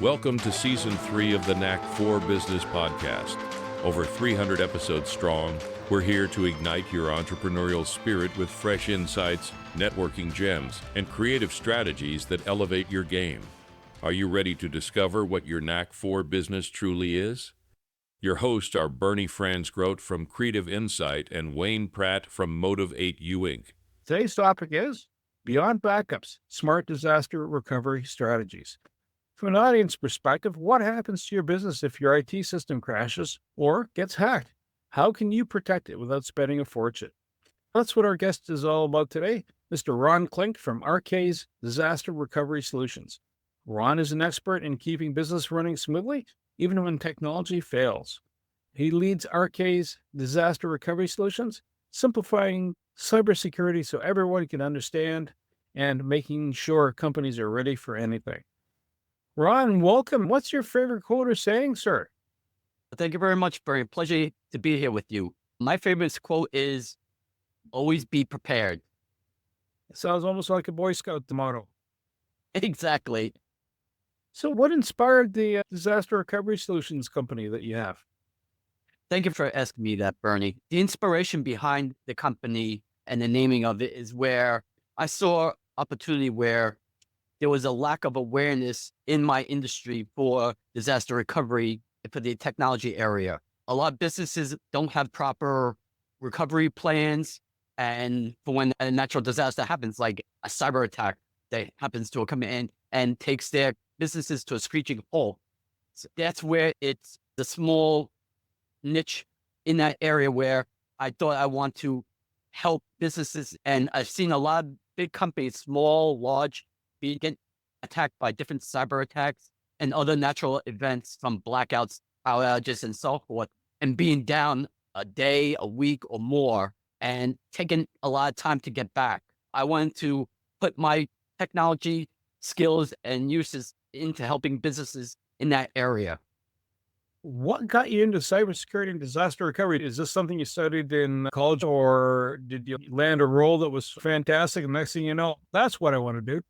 Welcome to Season 3 of the Knack 4 Business Podcast. Over 300 episodes strong, we're here to ignite your entrepreneurial spirit with fresh insights, networking gems, and creative strategies that elevate your game. Are you ready to discover what your Knack 4 business truly is? Your hosts are Bernie Fransgrote from Creative Insight and Wayne Pratt from Motive 8U Inc. Today's topic is Beyond Backups, Smart Disaster Recovery Strategies. From an audience perspective, what happens to your business if your IT system crashes or gets hacked? How can you protect it without spending a fortune? That's what our guest is all about today, Mr. Ron Klink from RK's Disaster Recovery Solutions. Ron is an expert in keeping business running smoothly, even when technology fails. He leads RK's Disaster Recovery Solutions, simplifying cybersecurity so everyone can understand and making sure companies are ready for anything. Ron, welcome. What's your favorite quote or saying, sir? Thank you very much, Bernie. Pleasure to be here with you. My favorite quote is, always be prepared. It sounds almost like a Boy Scout motto. Exactly. So what inspired the Disaster Recovery Solutions company that you have? Thank you for asking me that, Bernie. The inspiration behind the company and the naming of it is where I saw opportunity where there was a lack of awareness in my industry for disaster recovery for the technology area. A lot of businesses don't have proper recovery plans. And for when a natural disaster happens, like a cyber attack that happens to come in and takes their businesses to a screeching halt. So that's where it's the small niche in that area where I thought I want to help businesses. And I've seen a lot of big companies, small, large, get attacked by different cyber attacks and other natural events from blackouts, power outages, and so forth, and being down a day, a week, or more, and taking a lot of time to get back. I wanted to put my technology skills and uses into helping businesses in that area. What got you into cybersecurity and disaster recovery? Is this something you studied in college, or did you land a role that was fantastic? And next thing you know, that's what I want to do.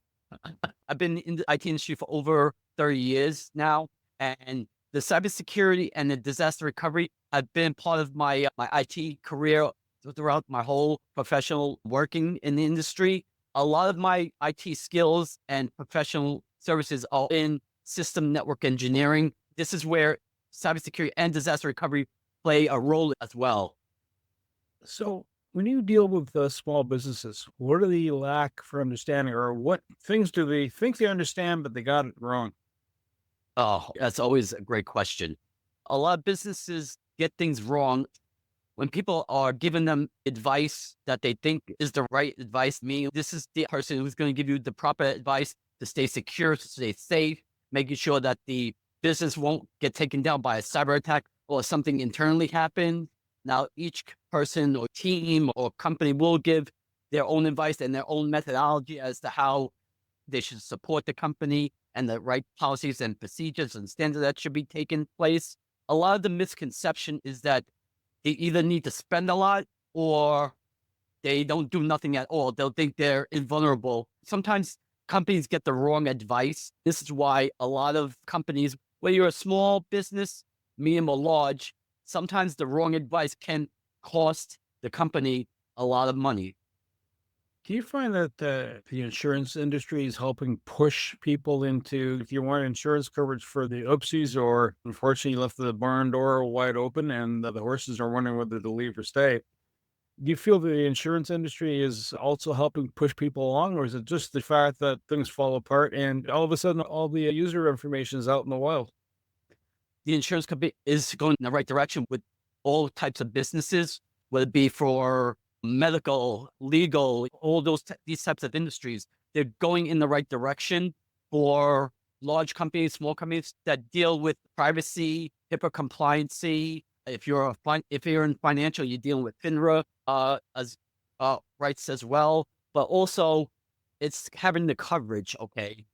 I've been in the IT industry for over 30 years now, and the cybersecurity and the disaster recovery have been part of my IT career throughout my whole professional working in the industry. A lot of my IT skills and professional services are in system network engineering. This is where cybersecurity and disaster recovery play a role as well. So when you deal with small businesses, what do they lack for understanding, or what things do they think they understand, but they got it wrong? Oh, that's always a great question. A lot of businesses get things wrong when people are giving them advice that they think is the right advice. This is the person who's going to give you the proper advice to stay secure, to stay safe, making sure that the business won't get taken down by a cyber attack or something internally happen. Now, each person or team or company will give their own advice and their own methodology as to how they should support the company and the right policies and procedures and standards that should be taken place. A lot of the misconception is that they either need to spend a lot or they don't do nothing at all. They'll think they're invulnerable. Sometimes companies get the wrong advice. This is why a lot of companies, whether you're a small business, medium or large, sometimes the wrong advice can cost the company a lot of money. Do you find that the insurance industry is helping push people into, if you want insurance coverage for the oopsies, or unfortunately you left the barn door wide open and the horses are wondering whether to leave or stay? Do you feel the insurance industry is also helping push people along, or is it just the fact that things fall apart and all of a sudden all the user information is out in the wild? The insurance company is going in the right direction with all types of businesses, whether it be for medical, legal, all these types of industries. They're going in the right direction for large companies, small companies that deal with privacy, HIPAA compliancy. If you're in financial, you're dealing with FINRA as rights as well. But also, it's having the coverage, okay?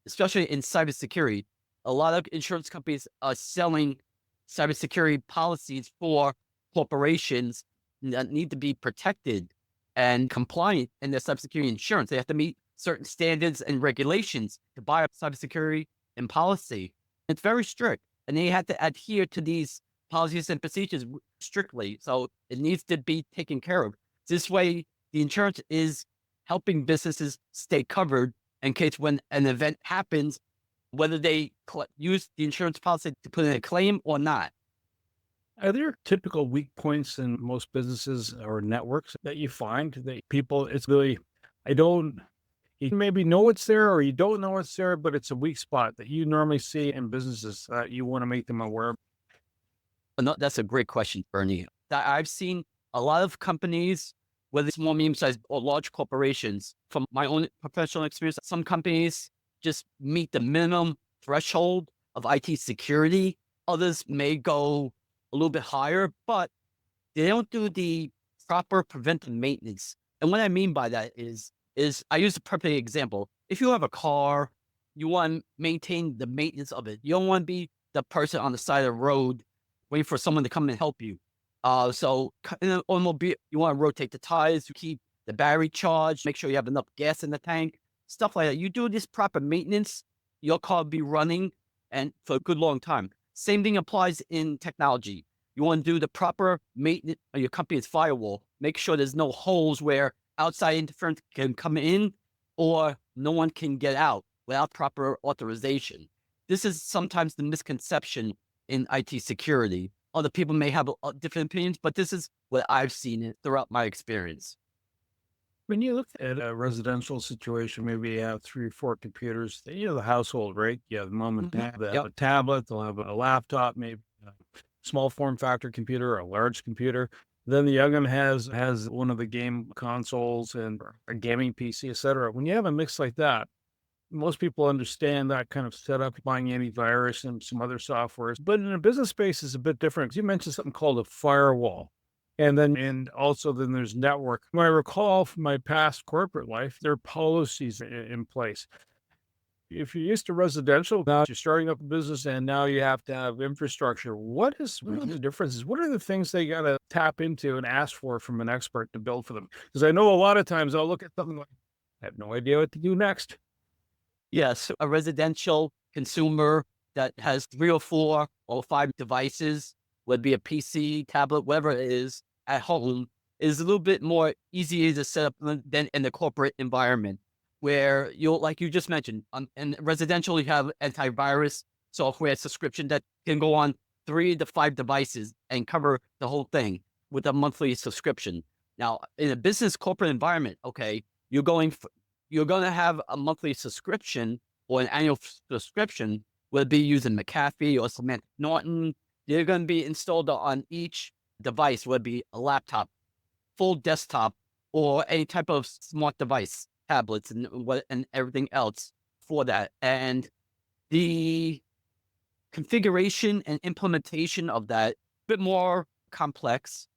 Especially in cybersecurity, a lot of insurance companies are selling cybersecurity policies for corporations that need to be protected and compliant in their cybersecurity insurance. They have to meet certain standards and regulations to buy up cybersecurity and policy. It's very strict, and they have to adhere to these policies and procedures strictly. So it needs to be taken care of. This way, the insurance is helping businesses stay covered in case when an event happens, whether they use the insurance policy to put in a claim or not. Are there typical weak points in most businesses or networks that you find that people, it's really, I don't, you maybe know it's there or you don't know it's there, but it's a weak spot that you normally see in businesses that you want to make them aware of? No, that's a great question, Bernie. That I've seen a lot of companies, whether it's small, medium-sized, or large corporations, from my own professional experience, some companies just meet the minimum threshold of IT security. Others may go a little bit higher, but they don't do the proper preventive maintenance. And what I mean by that is I use a perfect example. If you have a car, you want to maintain the maintenance of it. You don't want to be the person on the side of the road waiting for someone to come and help you. So in an automobile, you want to rotate the tires, you keep the battery charged, make sure you have enough gas in the tank, stuff like that. You do this proper maintenance, your car will be running and for a good long time. Same thing applies in technology. You want to do the proper maintenance of your company's firewall. Make sure there's no holes where outside interference can come in or no one can get out without proper authorization. This is sometimes the misconception in IT security. Other people may have different opinions, but this is what I've seen throughout my experience. When you look at a residential situation, maybe you have 3 or 4 computers, the household, right? You have mom and dad, they have a tablet, they'll have a laptop, maybe a small form factor computer, a large computer. Then the young one has one of the game consoles and a gaming PC, etc. When you have a mix like that, most people understand that kind of setup, buying antivirus and some other softwares. But in a business space, it's a bit different. You mentioned something called a firewall. And also then there's network. When I recall from my past corporate life, there are policies in place. If you're used to residential, now you're starting up a business and now you have to have infrastructure. What are the differences? What are the things they got to tap into and ask for from an expert to build for them? Because I know a lot of times I'll look at something like, I have no idea what to do next. Yes, a residential consumer that has 3 or 4 or 5 devices, would be a PC, tablet, whatever it is, at home, is a little bit more easier to set up than in the corporate environment, where you'll, like you just mentioned, in residential, you have antivirus software subscription that can go on 3 to 5 devices and cover the whole thing with a monthly subscription. Now, in a business corporate environment, okay, you're going to have a monthly subscription or an annual subscription, whether it be using McAfee or Cement Norton. They're going to be installed on each device, whether it be a laptop, full desktop, or any type of smart device, tablets, and everything else for that. And the configuration and implementation of that, a bit more complex,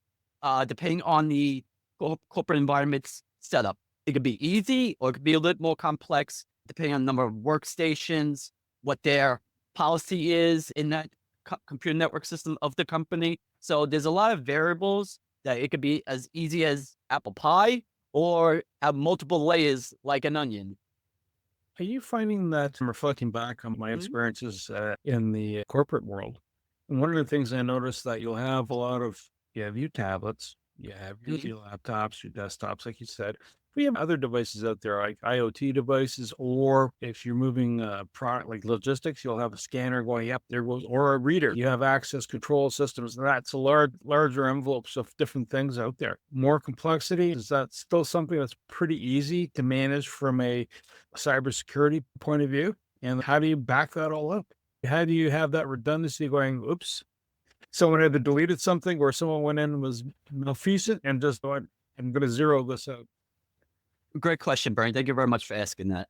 depending on the corporate environment's setup. It could be easy or it could be a little more complex, depending on the number of workstations, what their policy is in that computer network system of the company. So there's a lot of variables that it could be as easy as apple pie or have multiple layers like an onion. Are you finding that, I'm reflecting back on my experiences in the corporate world, and one of the things I noticed that you'll have you have your tablets, you have your laptops, your desktops, like you said. We have other devices out there, like IoT devices, or if you're moving product like logistics, you'll have a scanner going, yep, there goes, or a reader. You have access control systems, and that's a larger envelopes of different things out there. More complexity, is that still something that's pretty easy to manage from a cybersecurity point of view? And how do you back that all up? How do you have that redundancy going, oops, someone had deleted something or someone went in and was malfeasant and just going, I'm going to zero this out? Great question, Bernie. Thank you very much for asking that.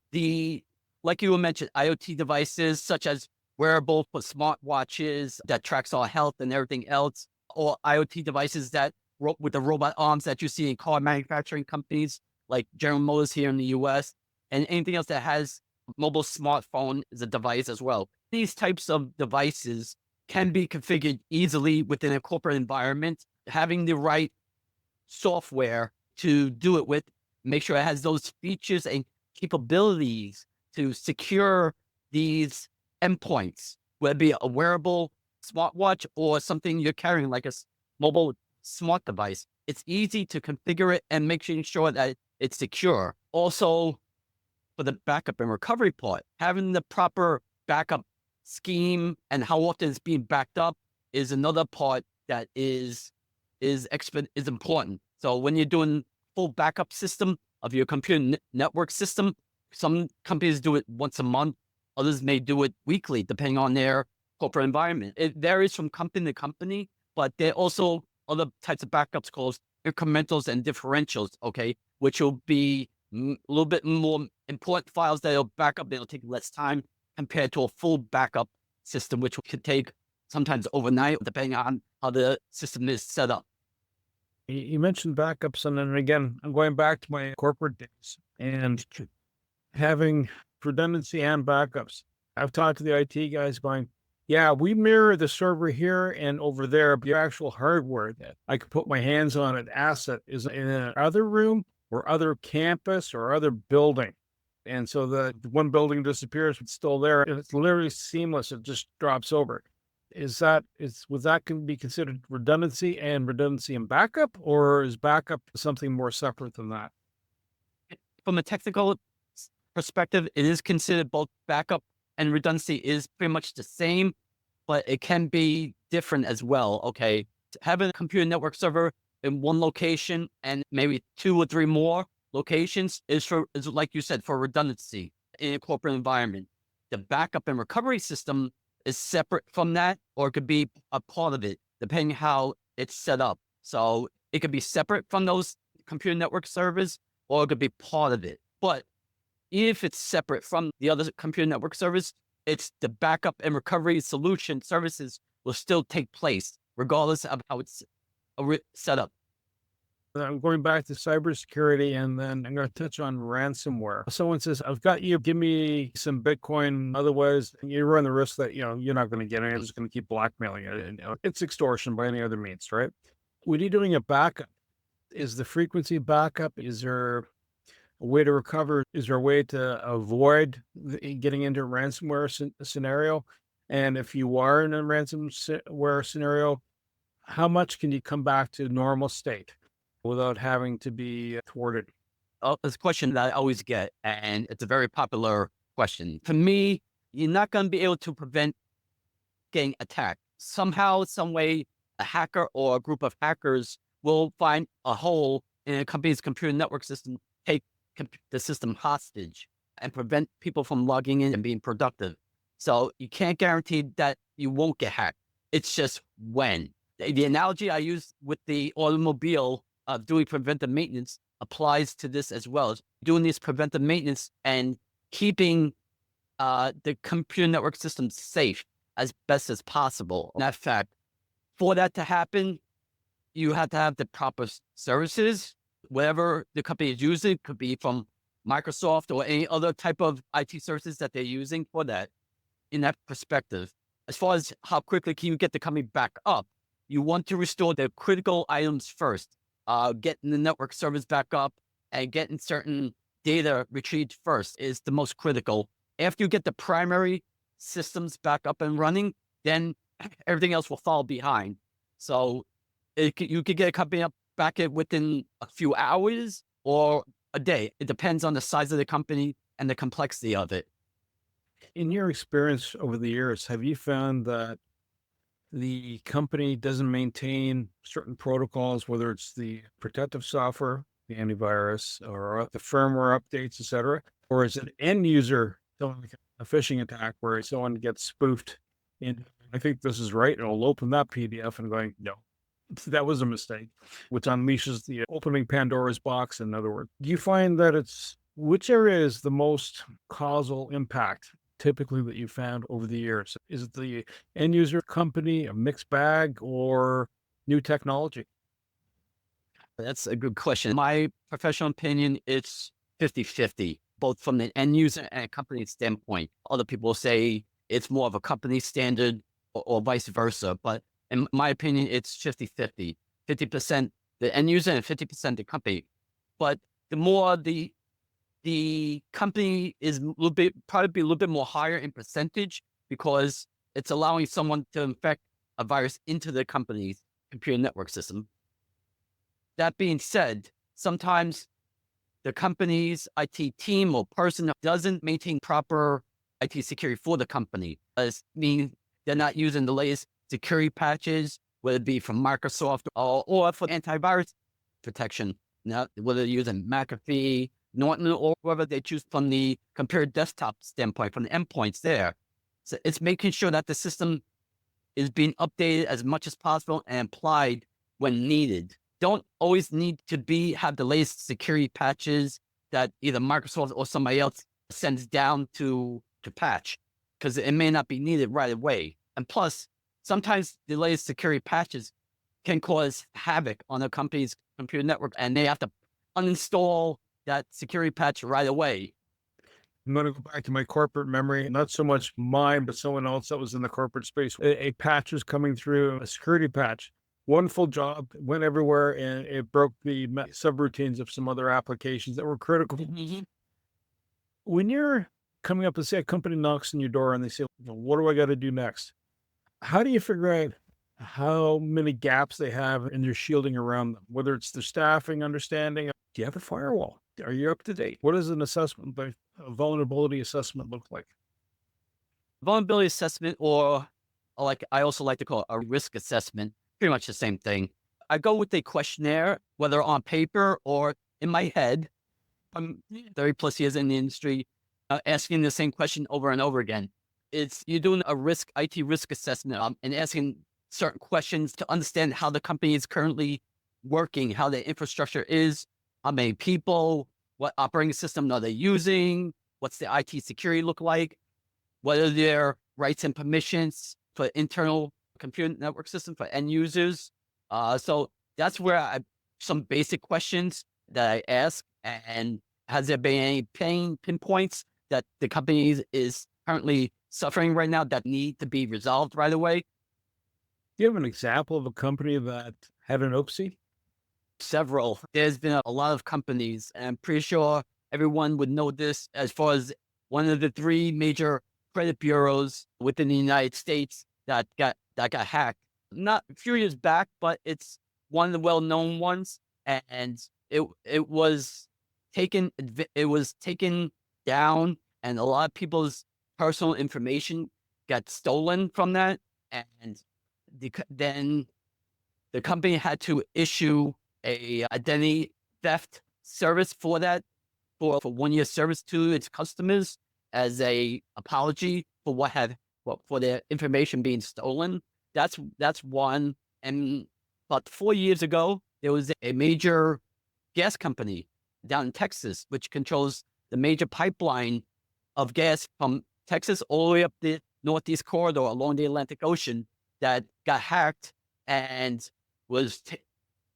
Like you mentioned, IoT devices such as wearable for smartwatches that tracks our health and everything else, or IoT devices that with the robot arms that you see in car manufacturing companies like General Motors here in the US, and anything else that has mobile smartphone is a device as well. These types of devices can be configured easily within a corporate environment. Having the right software to do it with, make sure it has those features and capabilities to secure these endpoints, whether it be a wearable smartwatch or something you're carrying like a mobile smart device. It's easy to configure it and making sure that it's secure. Also, for the backup and recovery part, having the proper backup scheme and how often it's being backed up is another part that is important. So when you're doing full backup system of your computer network system, some companies do it once a month, others may do it weekly, depending on their corporate environment. It varies from company to company, but there are also other types of backups called incrementals and differentials, okay, which will be a little bit more important files that will back up. It'll take less time compared to a full backup system, which could take sometimes overnight, depending on how the system is set up. You mentioned backups, and then again, I'm going back to my corporate days and having redundancy and backups. I've talked to the IT guys going, yeah, we mirror the server here and over there, but the actual hardware that I could put my hands on an asset is in another room or other campus or other building. And so the one building disappears, it's still there. And it's literally seamless. It just drops over. Would that can be considered redundancy and backup, or is backup something more separate than that? From a technical perspective, it is considered both backup and redundancy is pretty much the same, but it can be different as well. Okay. Having a computer network server in one location and maybe 2 or 3 more locations is like you said, for redundancy in a corporate environment. The backup and recovery system is separate from that, or it could be a part of it, depending how it's set up. So it could be separate from those computer network servers, or it could be part of it. But if it's separate from the other computer network servers, it's the backup and recovery solution services will still take place, regardless of how it's set up. I'm going back to cybersecurity, and then I'm going to touch on ransomware. Someone says, I've got you, give me some Bitcoin. Otherwise, you run the risk that, you're not going to get it. You're just going to keep blackmailing it. And, it's extortion by any other means, right? When you're doing a backup, is the frequency backup? Is there a way to recover? Is there a way to avoid getting into a ransomware scenario? And if you are in a ransomware scenario, how much can you come back to normal state without having to be thwarted? Oh, it's a question that I always get, and it's a very popular question. For me, you're not going to be able to prevent getting attacked. Somehow, some way, a hacker or a group of hackers will find a hole in a company's computer network system, take the system hostage, and prevent people from logging in and being productive. So you can't guarantee that you won't get hacked. It's just when. The analogy I use with the automobile of doing preventive maintenance applies to this as well. Doing this preventive maintenance and keeping the computer network system safe as best as possible. In that fact, for that to happen, you have to have the proper services. Whatever the company is using, could be from Microsoft or any other type of IT services that they're using for that. In that perspective, as far as how quickly can you get the company back up, you want to restore the critical items first. Getting the network service back up and getting certain data retrieved first is the most critical. After you get the primary systems back up and running, then everything else will fall behind. So you could get a company back within a few hours or a day. It depends on the size of the company and the complexity of it. In your experience over the years, have you found that the company doesn't maintain certain protocols, whether it's the protective software, the antivirus, or the firmware updates, et cetera? Or is it end user, like a phishing attack where someone gets spoofed in, I think this is right, and it'll open that PDF and going, no, that was a mistake, which unleashes the opening Pandora's box, in other words. Do you find that which area is the most causal impact typically that you found over the years? Is it the end user company, a mixed bag, or new technology? That's a good question. My professional opinion, it's 50-50, both from the end user and company standpoint. Other people say it's more of a company standard or vice versa. But in my opinion, it's 50-50, 50% the end user and 50% the company. But the more the company is probably be a little bit more higher in percentage, because it's allowing someone to infect a virus into the company's computer network system. That being said, sometimes the company's IT team or person doesn't maintain proper IT security for the company. Does mean they're not using the latest security patches, whether it be from Microsoft or for antivirus protection. Now, whether they're using McAfee, Norton, or whatever they choose from the computer desktop standpoint, from the endpoints there. So it's making sure that the system is being updated as much as possible and applied when needed. Don't always need to have the latest security patches that either Microsoft or somebody else sends down to patch, because it may not be needed right away. And plus, sometimes the latest security patches can cause havoc on a company's computer network, and they have to uninstall that security patch right away. I'm going to go back to my corporate memory, not so much mine, but someone else that was in the corporate space. A patch was coming through, a security patch. Wonderful job, went everywhere, and it broke the subroutines of some other applications that were critical. Mm-hmm. When you're coming up and say a company knocks on your door and they say, well, what do I got to do next? How do you figure out how many gaps they have in their shielding around them, whether it's their staffing, understanding? Do you have a firewall? Are you up to date? What does an assessment, a vulnerability assessment look like? Vulnerability assessment, or like I also like to call it a risk assessment, pretty much the same thing. I go with a questionnaire, whether on paper or in my head. I'm 30 plus years in the industry, asking the same question over and over again. You're doing a IT risk assessment, and asking certain questions to understand how the company is currently working, how the infrastructure is, how many people, what operating system are they using, what's the IT security look like, what are their rights and permissions for internal computer network system for end users. So that's where some basic questions that I ask. And has there been any pinpoints that the company is currently suffering right now that need to be resolved right away? Do you have an example of a company that had an oopsie? Several. There's been a lot of companies, and I'm pretty sure everyone would know this, as far as one of the three major credit bureaus within the United States that got hacked. Not a few years back, but it's one of the well-known ones, and it was taken down, and a lot of people's personal information got stolen from that, and then the company had to issue a identity theft service for that, for 1 year service to its customers as a apology for for their information being stolen. That's one. And about 4 years ago, there was a major gas company down in Texas, which controls the major pipeline of gas from Texas all the way up the Northeast corridor along the Atlantic Ocean, that got hacked and was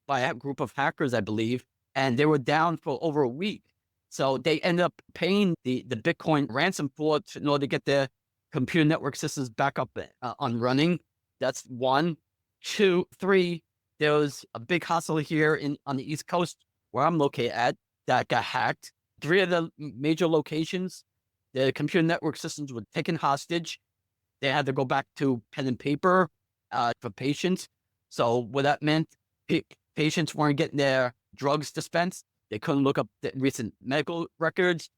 by a group of hackers, I believe, and they were down for over a week. So they ended up paying the Bitcoin ransom for it in order to get their computer network systems back up on running. That's one. 2, 3, there was a big hospital here on the East Coast where I'm located at that got hacked. 3 of the major locations, the computer network systems were taken hostage. They had to go back to pen and paper for patients. So what that meant, patients weren't getting their drugs dispensed. They couldn't look up the recent medical records,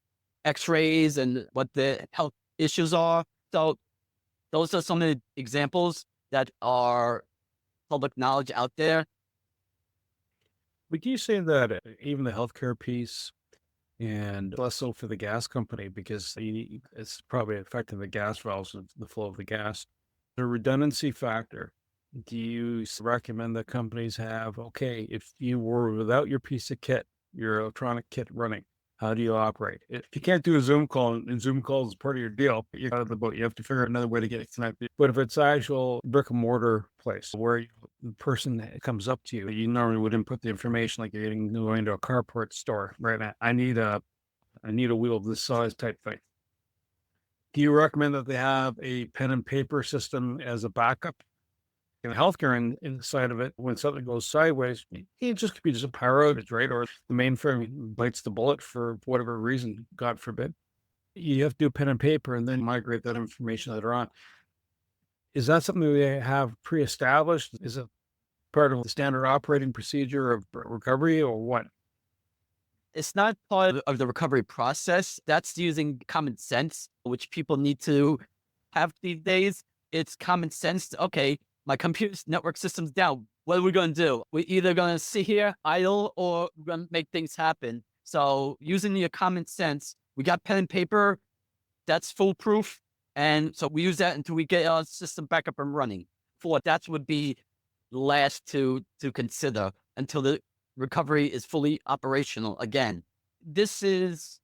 x-rays, and what the health issues are. So those are some of the examples that are public knowledge out there. Would you say that even the healthcare piece, and less so for the gas company, because it's probably affecting the gas valves and the flow of the gas, the redundancy factor? Do you recommend that companies have, okay, if you were without your piece of kit, your electronic kit running, how do you operate? If you can't do a Zoom call, and Zoom calls is part of your deal, you're out of the boat. You have to figure out another way to get it connected. But if it's actual brick and mortar place where the person comes up to you, you normally would input the information like you're going to a carport store, right? I need a wheel of this size type thing. Do you recommend that they have a pen and paper system as a backup? In healthcare, inside of it, when something goes sideways, it just could be just a power outage, right? Or the mainframe bites the bullet for whatever reason, God forbid. You have to do pen and paper and then migrate that information later on. Is that something they have pre-established? Is it part of the standard operating procedure of recovery or what? It's not part of the recovery process. That's using common sense, which people need to have these days. It's common sense. Okay, my computer's network system's down. What are we going to do? We're either going to sit here idle or we're going to make things happen. So using your common sense, we got pen and paper. That's foolproof. And so we use that until we get our system back up and running. That would be last to consider until the recovery is fully operational again. This is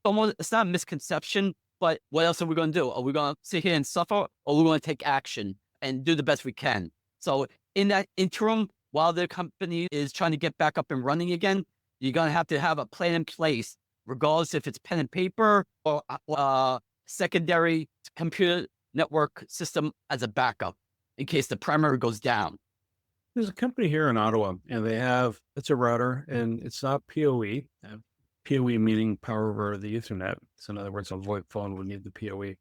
almost, it's not a misconception, but what else are we going to do? Are we going to sit here and suffer, or are we going to take action and do the best we can? So in that interim, while the company is trying to get back up and running again, you're going to have a plan in place, regardless if it's pen and paper or secondary computer network system as a backup in case the primary goes down. There's a company here in Ottawa, and it's a router, and it's not PoE. PoE meaning power over the Ethernet. So in other words, a VoIP phone would need the PoE.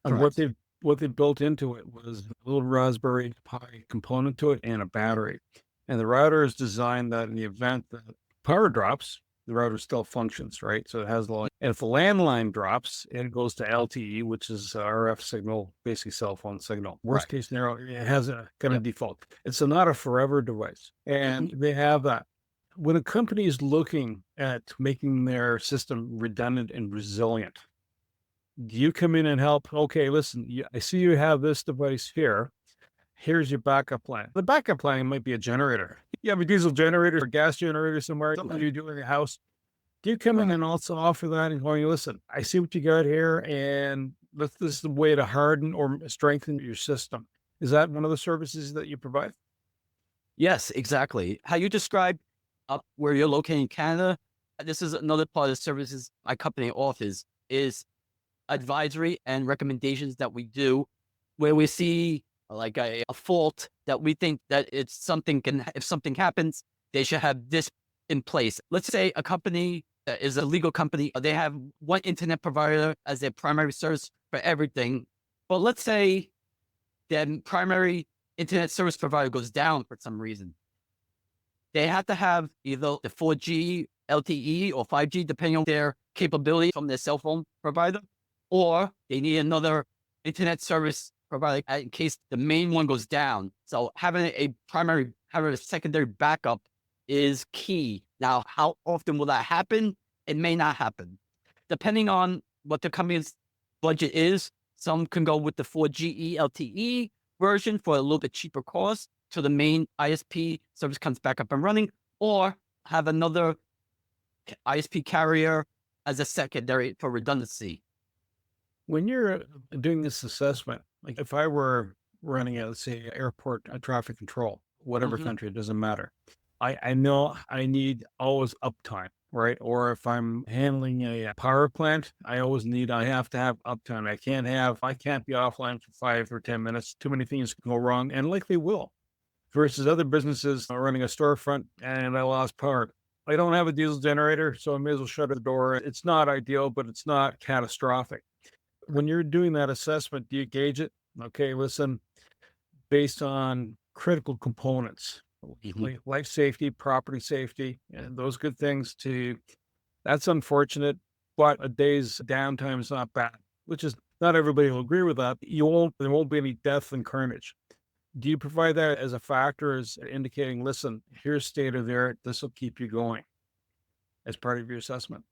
And what they built into it was a little Raspberry Pi component to it and a battery. And the router is designed that in the event that power drops, the router still functions, right? So it has the, and if the landline drops, it goes to LTE, which is RF signal, basically cell phone signal. Worst case scenario, it has a kind of default. It's not a forever device. And they have that. When a company is looking at making their system redundant and resilient, do you come in and help? Okay, listen, I see you have this device here. Here's your backup plan. The backup plan might be a generator. You have a diesel generator or gas generator somewhere, something you do in your house. Do you come in and also offer that and going, listen, I see what you got here, and this is the way to harden or strengthen your system. Is that one of the services that you provide? Yes, exactly. How you described up where you're located in Canada, this is another part of the services my company offers, is advisory and recommendations that we do where we see like a fault that we think that if something happens, they should have this in place. Let's say a company is a legal company. They have one internet provider as their primary source for everything. But let's say their primary internet service provider goes down for some reason. They have to have either the 4G, LTE, or 5G, depending on their capability from their cell phone provider, or they need another internet service provider in case the main one goes down. So having a secondary backup is key. Now, how often will that happen? It may not happen. Depending on what the company's budget is, some can go with the 4G LTE version for a little bit cheaper cost till the main ISP service comes back up and running, or have another ISP carrier as a secondary for redundancy. When you're doing this assessment, like if I were running a, let's say, airport traffic control, whatever country, it doesn't matter. I know I need always uptime, right? Or if I'm handling a power plant, I have to have uptime. I can't be offline for 5 or 10 minutes. Too many things can go wrong, and likely will. Versus other businesses running a storefront and I lost power. I don't have a diesel generator, so I may as well shut the door. It's not ideal, but it's not catastrophic. When you're doing that assessment, do you gauge it? Okay, listen, based on critical components, life safety, property safety, and those good things that's unfortunate, but a day's downtime is not bad, which is not everybody will agree with that. There won't be any death and carnage. Do you provide that as a factor, as indicating, listen, here's state of the art, this will keep you going as part of your assessment?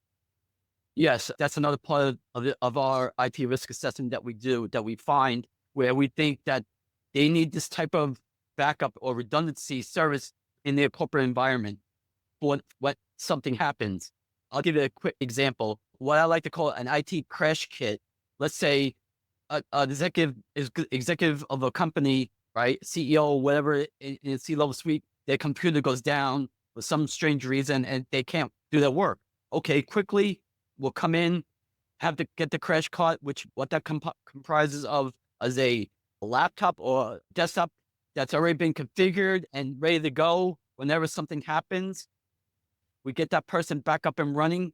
Yes, that's another part of our IT risk assessment that we do, that we find where we think that they need this type of backup or redundancy service in their corporate environment for when something happens. I'll give you a quick example. What I like to call an IT crash kit. Let's say an executive of a company, right? CEO, whatever, in C-level suite, their computer goes down for some strange reason and they can't do their work. Okay, quickly, we'll come in, have to get the crash cart, what that comprises of as a laptop or desktop that's already been configured and ready to go whenever something happens. We get that person back up and running,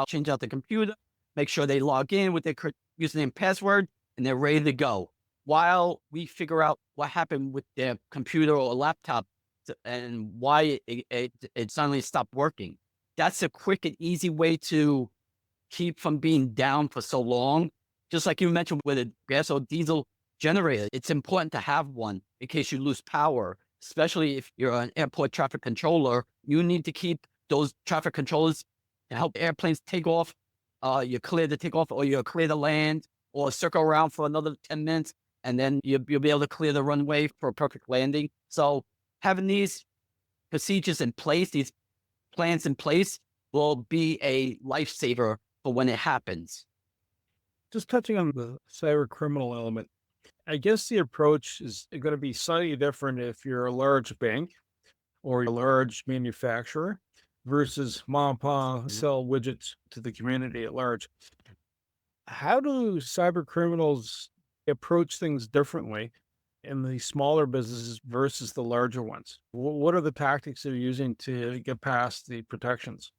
change out the computer, make sure they log in with their username and password, and they're ready to go. While we figure out what happened with their computer or laptop and why it suddenly stopped working. That's a quick and easy way to keep from being down for so long. Just like you mentioned with a gas or diesel generator, it's important to have one in case you lose power, especially if you're an airport traffic controller. You need to keep those traffic controllers to help airplanes take off. You clear the takeoff, or you clear the land, or circle around for another 10 minutes, and then you'll be able to clear the runway for a perfect landing. So having these procedures in place, these plans in place, will be a lifesaver for when it happens. Just touching on the cyber criminal element, I guess the approach is going to be slightly different if you're a large bank or a large manufacturer versus mom and pop sell widgets to the community at large. How do cyber criminals approach things differently in the smaller businesses versus the larger ones? What are the tactics they're using to get past the protections?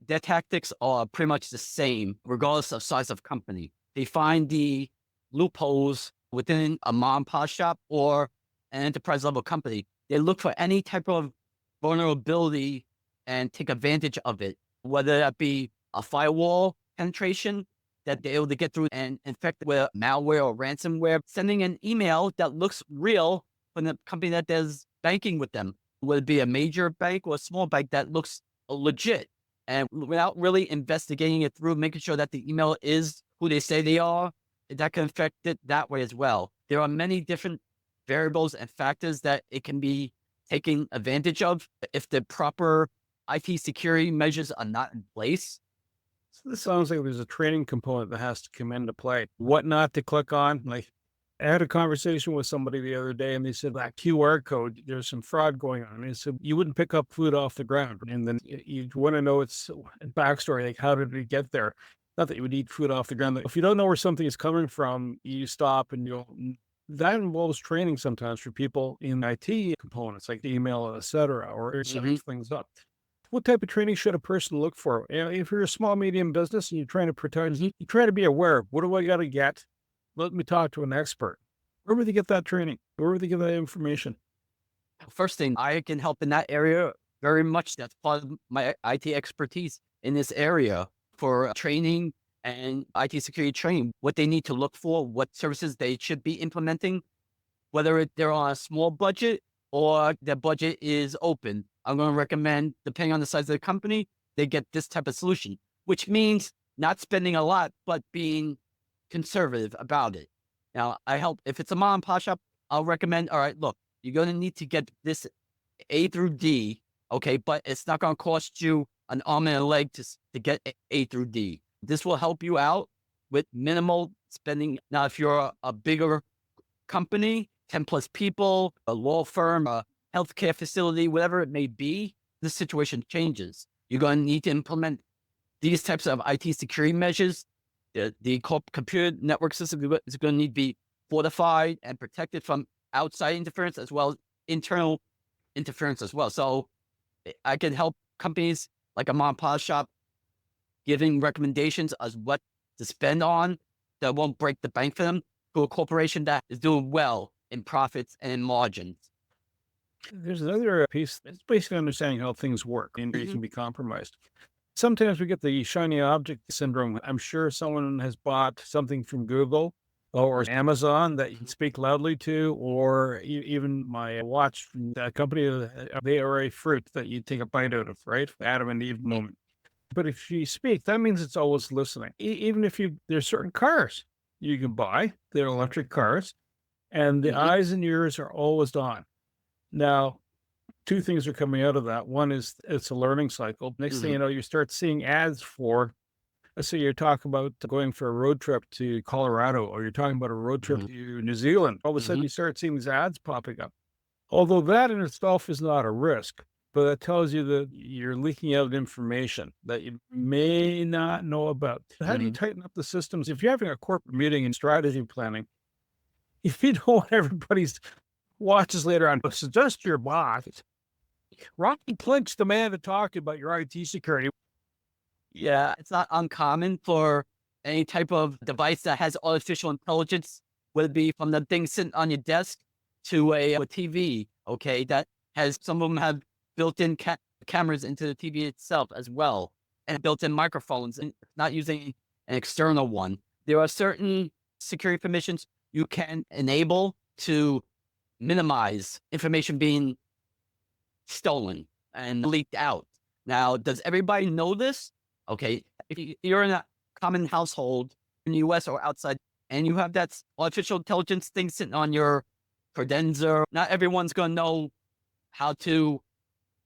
Their tactics are pretty much the same, regardless of size of company. They find the loopholes within a mom and pop shop or an enterprise level company. They look for any type of vulnerability and take advantage of it, whether that be a firewall penetration that they're able to get through and infect with malware or ransomware, sending an email that looks real from the company that does banking with them, whether it be a major bank or a small bank that looks legit. And without really investigating it through, making sure that the email is who they say they are, that can affect it that way as well. There are many different variables and factors that it can be taken advantage of if the proper IT security measures are not in place. So this sounds like there's a training component that has to come into play. What not to click on. Like, I had a conversation with somebody the other day, and they said that QR code, there's some fraud going on. And they said you wouldn't pick up food off the ground, and then you want to know its backstory, like how did it get there? Not that you would eat food off the ground. If you don't know where something is coming from, you stop and that involves training sometimes for people in IT components like email, etc., or setting things up. What type of training should a person look for? If you're a small, medium business and you're trying to protect, you try to be aware. What do I got to get? Let me talk to an expert. Where would they get that training? Where would they get that information? First thing, I can help in that area very much. That's part of my IT expertise in this area for training and IT security training, what they need to look for, what services they should be implementing, whether they're on a small budget or their budget is open. I'm going to recommend, depending on the size of the company, they get this type of solution, which means not spending a lot, but being conservative about it. Now, if it's a mom and pop shop, I'll recommend, all right, look, you're going to need to get this A through D, okay, but it's not going to cost you an arm and a leg to get A through D. This will help you out with minimal spending. Now, if you're a bigger company, 10 plus people, a law firm, a healthcare facility, whatever it may be, this situation changes. You're going to need to implement these types of IT security measures. The computer network system is going to need to be fortified and protected from outside interference as well as internal interference as well. So I can help companies like a mom and pop shop giving recommendations as what to spend on that won't break the bank for them, to a corporation that is doing well in profits and in margins. There's another piece. It's basically understanding how things work and you can be compromised. Sometimes we get the shiny object syndrome. I'm sure someone has bought something from Google or Amazon that you can speak loudly to, or even my watch from that company, they are a fruit that you take a bite out of, right? Adam and Eve moment. But if you speak, that means it's always listening. Even if there's certain cars you can buy, they're electric cars, and the eyes and ears are always on. Now, two things are coming out of that. One is it's a learning cycle. Next thing you know, you start seeing ads for, let's say you're talking about going for a road trip to Colorado, or you're talking about a road trip to New Zealand. All of a sudden you start seeing these ads popping up. Although that in itself is not a risk, but that tells you that you're leaking out information that you may not know about. How do you tighten up the systems? If you're having a corporate meeting and strategy planning, if you don't want everybody's watches later on, suggest your boss, Rocky Klink's the man to talk about your IT security. Yeah, it's not uncommon for any type of device that has artificial intelligence, whether it be from the thing sitting on your desk to a TV, okay, that has, some of them have built-in cameras into the TV itself as well, and built-in microphones, and not using an external one. There are certain security permissions you can enable to minimize information being stolen and leaked out. Now, does everybody know this? Okay, if you're in a common household in the US or outside, and you have that artificial intelligence thing sitting on your credenza, not everyone's going to know how to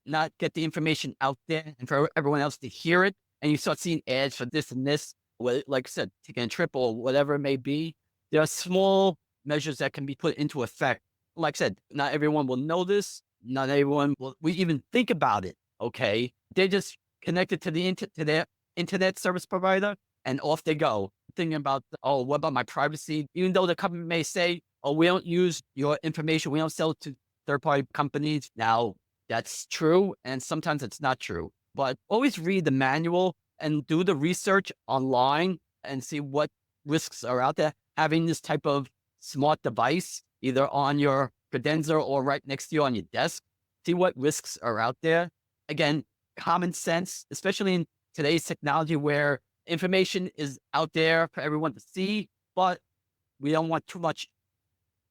not get the information out there and for everyone else to hear it. And you start seeing ads for this and this, like I said, taking a trip or whatever it may be. There are small measures that can be put into effect. Like I said, not everyone will know this. Not everyone will we even think about it. Okay, they just connected to to their internet service provider, and off they go, thinking about, oh, what about my privacy? Even though the company may say, oh, we don't use your information, we don't sell it to third-party companies. Now, that's true, and sometimes it's not true. But always read the manual and do the research online and see what risks are out there. Having this type of smart device, either on your credenza or right next to you on your desk, see what risks are out there. Again, common sense, especially in today's technology where information is out there for everyone to see, but we don't want too much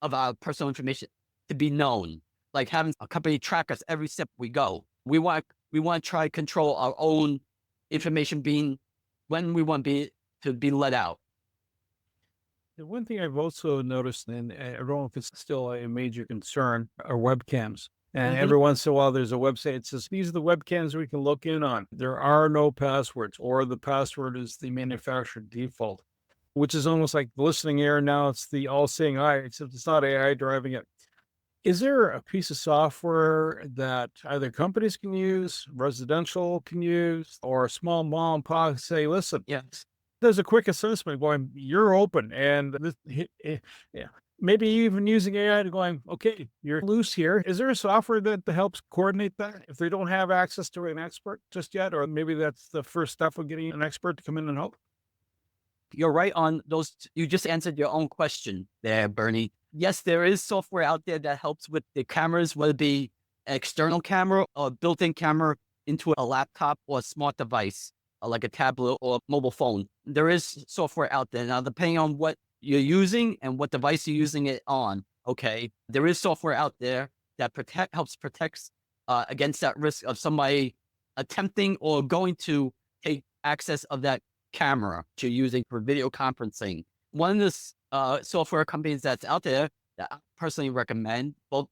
of our personal information to be known. Like having a company track us every step we go. We want to try to control our own information being when we want to be let out. The one thing I've also noticed, and I don't know if it's still a major concern, are webcams. And Mhm. every once in a while, there's a website that says, these are the webcams we can look in on. There are no passwords, or the password is the manufacturer default, which is almost like the listening ear. Now it's the all-seeing eye, except it's not AI driving it. Is there a piece of software that either companies can use, residential can use, or a small mom and pop say, listen, Yes. there's a quick assessment going, you're open, and this, yeah, maybe even using AI to going, okay, you're loose here. Is there a software that helps coordinate that if they don't have access to an expert just yet? Or maybe that's the first step of getting an expert to come in and help? You're right on those. You just answered your own question there, Bernie. Yes, there is software out there that helps with the cameras, whether it be an external camera or built-in camera into a laptop or a smart device, like a tablet or a mobile phone. There is software out there. Now, depending on what you're using and what device you're using it on, okay, there is software out there that helps protect against that risk of somebody attempting or going to take access of that camera you're using for video conferencing. One of the software companies that's out there that I personally recommend, both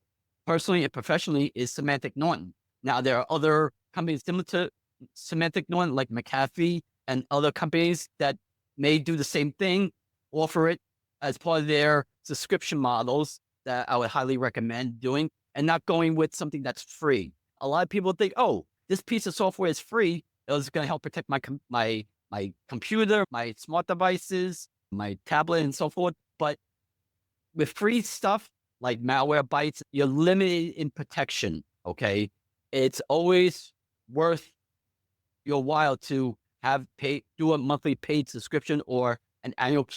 personally and professionally, is Semantic Norton. Now, there are other companies similar to Semantic Norton, like McAfee and other companies that may do the same thing, offer it as part of their subscription models that I would highly recommend doing, and not going with something that's free. A lot of people think, oh, this piece of software is free. It's going to help protect my computer, my smart devices, my tablet, and so forth. But with free stuff like malware bites, you're limited in protection. Okay. It's always worth your while to do a monthly paid subscription or an annual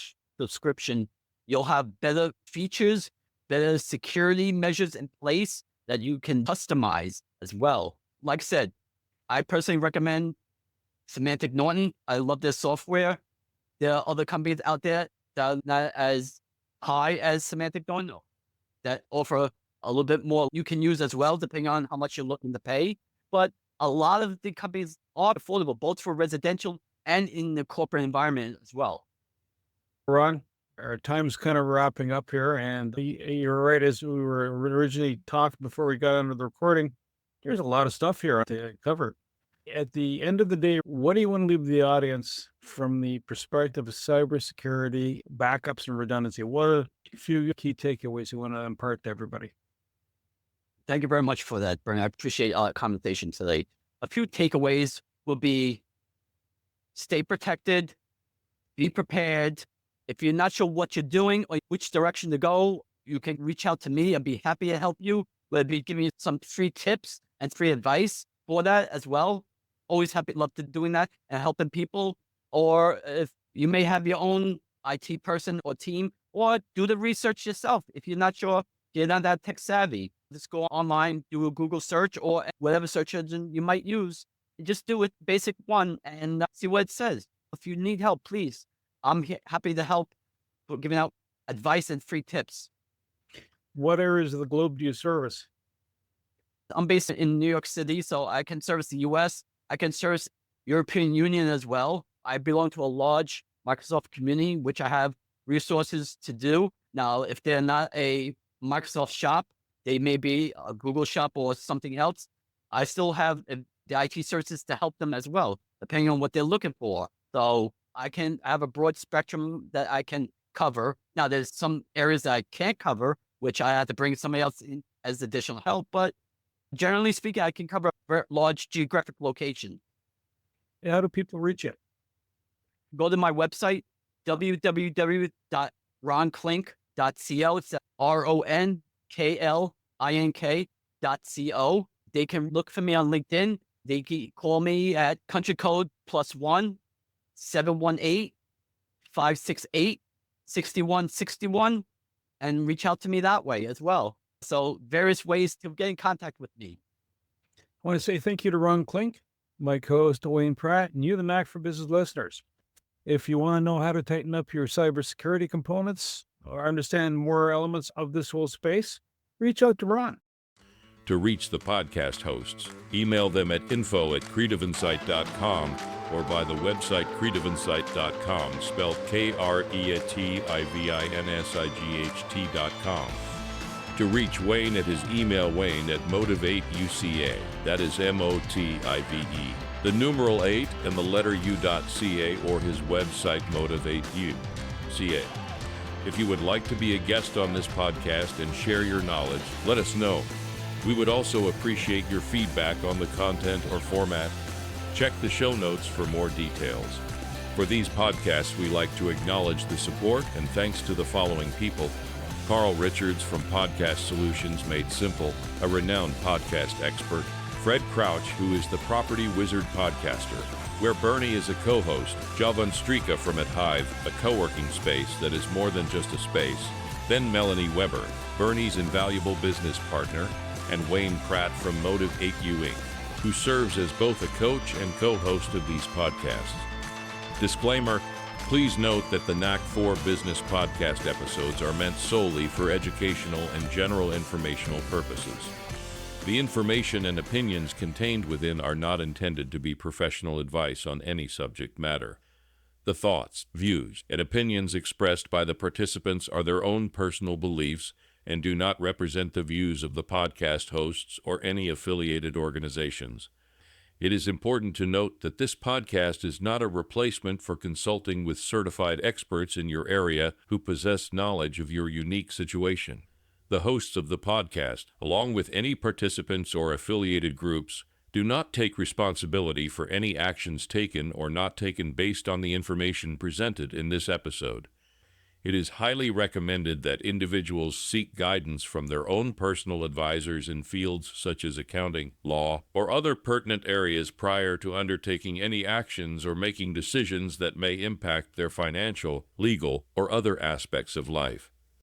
subscription. You'll have better features, better security measures in place that you can customize as well. Like I said, I personally recommend Semantic Norton. I love their software. There are other companies out there that are not as high as Semantic Norton that offer a little bit more you can use as well, depending on how much you're looking to pay. But a lot of the companies are affordable, both for residential and in the corporate environment as well. Ron, our time's kind of wrapping up here. And you're right, as we were originally talking before we got into the recording, there's a lot of stuff here to cover. At the end of the day, what do you want to leave the audience from the perspective of cybersecurity, backups, and redundancy? What are a few key takeaways you want to impart to everybody? Thank you very much for that, Bernie. I appreciate our conversation today. A few takeaways will be: stay protected, be prepared. If you're not sure what you're doing or which direction to go, you can reach out to me. I'd be happy to help you. We'll be giving you some free tips and free advice for that as well. always happy, love to doing that and helping people. Or if you may have your own IT person or team, or do the research yourself. If you're not sure, get on that tech savvy. Just go online, do a Google search or whatever search engine you might use. Just do it, basic one, and see what it says. If you need help, please, I'm happy to help for giving out advice and free tips. What areas of the globe do you service? I'm based in New York City, so I can service the US. I can service European Union as well. I belong to a large Microsoft community, which I have resources to do. Now, if they're not a Microsoft shop, they may be a Google shop or something else. I still have the IT services to help them as well, depending on what they're looking for. So I can have a broad spectrum that I can cover. Now, there's some areas that I can't cover, which I have to bring somebody else in as additional help. But generally speaking, I can cover a very large geographic location. How do people reach you? Go to my website, www.ronklink.co. It's RONKLINK.co. They can look for me on LinkedIn. They can call me at country code +1 718 568 6161 and reach out to me that way as well. So various ways to get in contact with me. I want to say thank you to Ron Klink, my co-host Wayne Pratt, and you, the Knack for Business listeners. If you want to know how to tighten up your cybersecurity components or understand more elements of this whole space, reach out to Ron. To reach the podcast hosts, email them at info@creativeinsight.com or by the website creativeinsight.com, spelled KREATIVINSIGHT.com. To reach Wayne at his email, Wayne@motivate.uca. That is MOTIVE. The numeral 8 and the letter U.ca, or his website Motivate.uca. If you would like to be a guest on this podcast and share your knowledge, let us know. We would also appreciate your feedback on the content or format. Check the show notes for more details. For these podcasts, we like to acknowledge the support and thanks to the following people: Carl Richards from Podcast Solutions Made Simple, a renowned podcast expert; Fred Crouch, who is the Property Wizard podcaster, where Bernie is a co-host; Javan Strika from At Hive, a co-working space that is more than just a space; then Melanie Weber, Bernie's invaluable business partner; and Wayne Pratt from Motive 8U Inc., who serves as both a coach and co-host of these podcasts. Disclaimer: please note that the Knack for Business podcast episodes are meant solely for educational and general informational purposes. The information and opinions contained within are not intended to be professional advice on any subject matter. The thoughts, views, and opinions expressed by the participants are their own personal beliefs and do not represent the views of the podcast hosts or any affiliated organizations. It is important to note that this podcast is not a replacement for consulting with certified experts in your area who possess knowledge of your unique situation. The hosts of the podcast, along with any participants or affiliated groups, do not take responsibility for any actions taken or not taken based on the information presented in this episode. It is highly recommended that individuals seek guidance from their own personal advisors in fields such as accounting, law, or other pertinent areas prior to undertaking any actions or making decisions that may impact their financial, legal, or other aspects of life.